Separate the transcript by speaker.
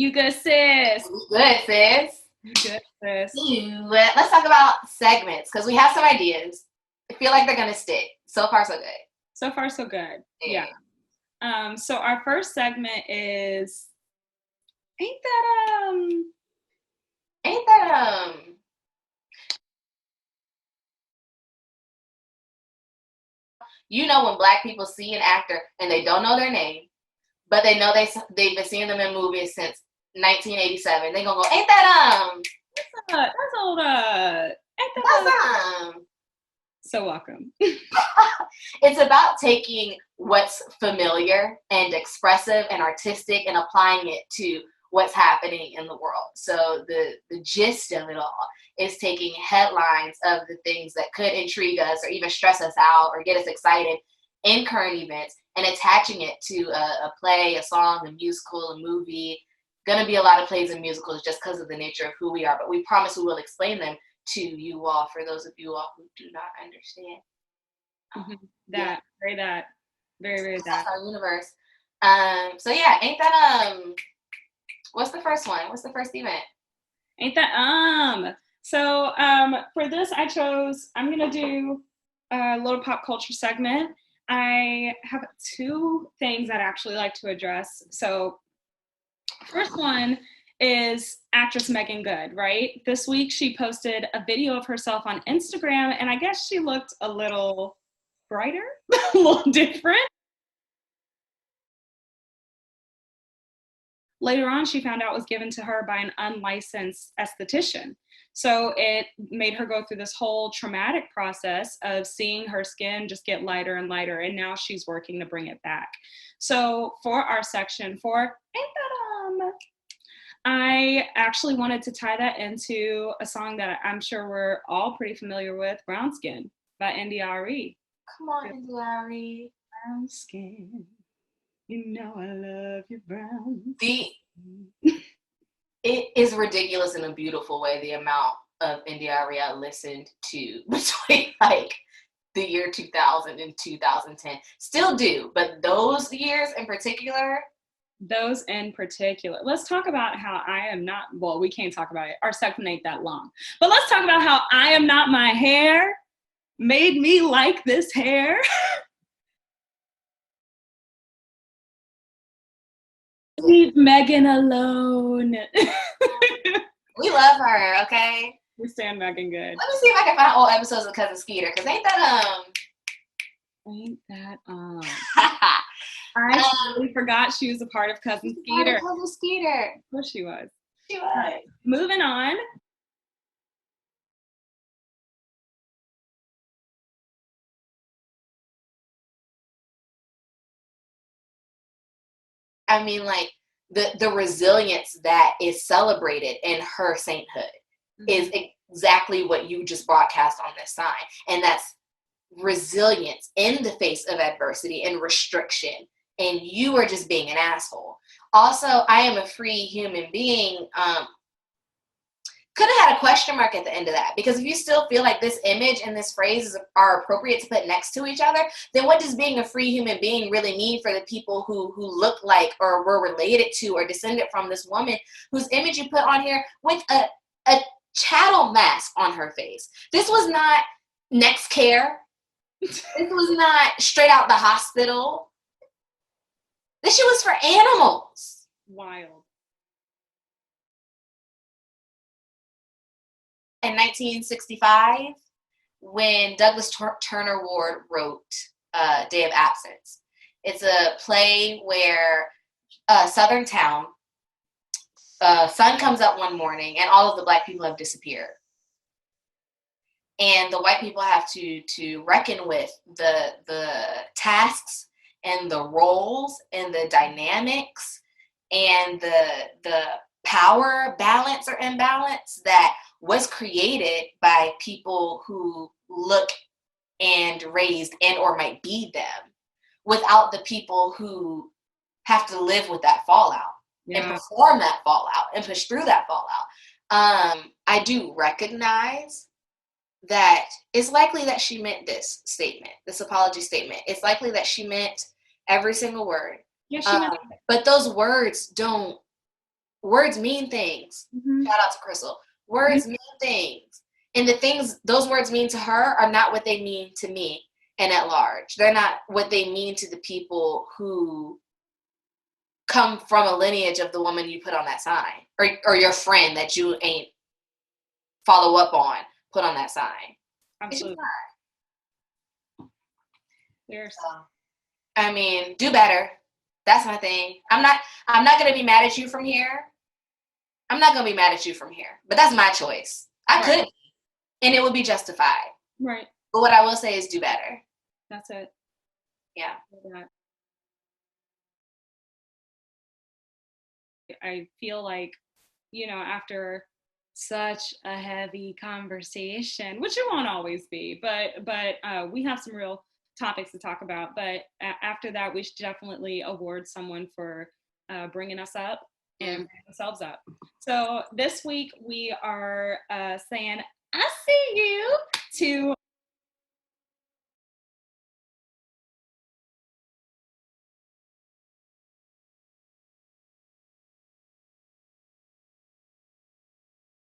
Speaker 1: You good, sis?
Speaker 2: Good, sis.
Speaker 1: You good, sis?
Speaker 2: Let's talk about segments because we have some ideas. I feel like they're gonna stick. So far, so good.
Speaker 1: So far, so good. Yeah.
Speaker 2: Yeah.
Speaker 1: So our first segment is ain't that
Speaker 2: Ain't that when Black people see an actor and they don't know their name, but they know they've been seeing them in movies since 1987. They gonna go, ain't that
Speaker 1: that's old ain't that
Speaker 2: that's
Speaker 1: so welcome.
Speaker 2: It's about taking what's familiar and expressive and artistic and applying it to what's happening in the world. So the gist of it all is taking headlines of the things that could intrigue us or even stress us out or get us excited in current events and attaching it to a play, a song, a musical, a movie. Gonna be a lot of plays and musicals just because of the nature of who we are, but we promise we will explain them to you all for those of you all who do not understand.
Speaker 1: That, very that, very that.
Speaker 2: That's our universe. So yeah, ain't that what's the first one? What's the first event?
Speaker 1: Ain't that So for this I'm gonna do a little pop culture segment. I have two things I'd actually like to address. So first one is actress Megan Good, right? This week she posted a video of herself on Instagram, and I guess she looked a little brighter, a little different. Later on, she found out it was given to her by an unlicensed esthetician. So it made her go through this whole traumatic process of seeing her skin just get lighter and lighter, and now she's working to bring it back. So for our section for Ain't That I actually wanted to tie that into a song that I'm sure we're all pretty familiar with, Brown Skin by NDRE.
Speaker 2: Come on, NDRE.
Speaker 1: Brown skin. You know I love your brown.
Speaker 2: It is ridiculous in a beautiful way the amount of NDRE I listened to between like the year 2000 and 2010. Still do, but those years in particular.
Speaker 1: Let's talk about how I am not, well, we can't talk about it. Our segment ain't that long. But let's talk about how I Am Not My Hair made me like this hair. Leave Megan alone.
Speaker 2: We love her, okay?
Speaker 1: We stand Megan Good.
Speaker 2: Let me see if I can find old episodes of Cousin Skeeter, because ain't that
Speaker 1: I totally forgot she was a part of Cousin Skeeter.
Speaker 2: Cousin Skeeter.
Speaker 1: Of course she was.
Speaker 2: She was.
Speaker 1: Moving on.
Speaker 2: I mean, like, the resilience that is celebrated in her sainthood is exactly what you just broadcast on this sign. And that's resilience in the face of adversity and restriction. And you are just being an asshole. Also, I am a free human being. Could have had a question mark at the end of that, because if you still feel like this image and this phrase are appropriate to put next to each other, then what does being a free human being really mean for the people who look like or were related to or descended from this woman whose image you put on here with a chattel mask on her face? This was not Next Care. This was not Straight Out the Hospital. This shit was for animals.
Speaker 1: Wild.
Speaker 2: In 1965, when Douglas Turner Ward wrote Day of Absence. It's a play where a southern town, sun comes up one morning and all of the Black people have disappeared. And the white people have to reckon with the tasks and the roles and the dynamics and the power balance or imbalance that was created by people who look and raised and or might be them, without the people who have to live with that fallout and perform that fallout and push through that fallout. I do recognize that it's likely that she meant this statement, this apology statement. It's likely that she meant every single word.
Speaker 1: Yeah, she meant
Speaker 2: but those words don't words mean things.
Speaker 1: Mm-hmm.
Speaker 2: Shout out to Crystal. Words mean things. And the things those words mean to her are not what they mean to me and at large. They're not what they mean to the people who come from a lineage of the woman you put on that sign, or your friend that you ain't follow up on, put on that sign.
Speaker 1: Absolutely.
Speaker 2: I mean, do better. That's my thing. I'm not gonna be mad at you from here. I'm not gonna be mad at you from here. But that's my choice. I could, and it would be justified.
Speaker 1: Right.
Speaker 2: But what I will say is do better.
Speaker 1: That's it.
Speaker 2: Yeah.
Speaker 1: I feel like, after such a heavy conversation, which it won't always be, but we have some real topics to talk about. But after that, we should definitely award someone for bringing us up and bringing themselves up. So this week we are saying, I see you to